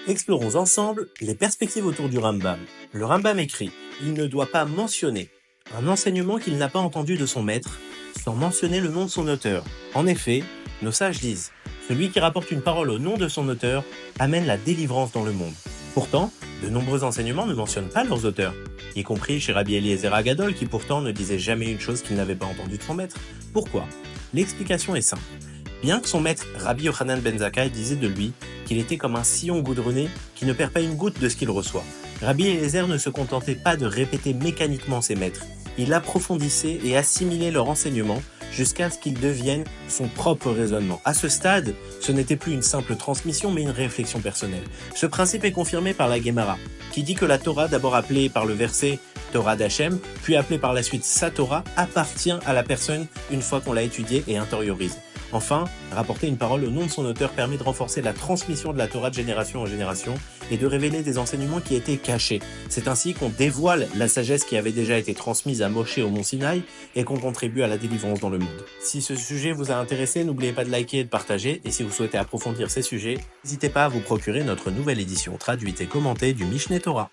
Explorons ensemble les perspectives autour du Rambam. Le Rambam écrit « Il ne doit pas mentionner un enseignement qu'il n'a pas entendu de son maître, sans mentionner le nom de son auteur. En effet, nos sages disent « Celui qui rapporte une parole au nom de son auteur amène la délivrance dans le monde. » Pourtant, de nombreux enseignements ne mentionnent pas leurs auteurs, y compris chez Rabbi Eliezer Agadol qui pourtant ne disait jamais une chose qu'il n'avait pas entendue de son maître. Pourquoi? L'explication est simple. Bien que son maître Rabbi Yochanan ben Zakkai disait de lui qu'il était comme un sillon goudronné qui ne perd pas une goutte de ce qu'il reçoit, Rabbi Eliezer ne se contentait pas de répéter mécaniquement ses maîtres. Il approfondissait et assimilait leur enseignement jusqu'à ce qu'ils deviennent son propre raisonnement. À ce stade, ce n'était plus une simple transmission mais une réflexion personnelle. Ce principe est confirmé par la Gemara, qui dit que la Torah, d'abord appelée par le verset Torah d'Hachem, puis appelée par la suite sa Torah, appartient à la personne une fois qu'on l'a étudiée et intériorise. Enfin, rapporter une parole au nom de son auteur permet de renforcer la transmission de la Torah de génération en génération et de révéler des enseignements qui étaient cachés. C'est ainsi qu'on dévoile la sagesse qui avait déjà été transmise à Moshe au mont Sinaï et qu'on contribue à la délivrance dans le monde. Si ce sujet vous a intéressé, n'oubliez pas de liker et de partager, et si vous souhaitez approfondir ces sujets, n'hésitez pas à vous procurer notre nouvelle édition traduite et commentée du Mishneh Torah.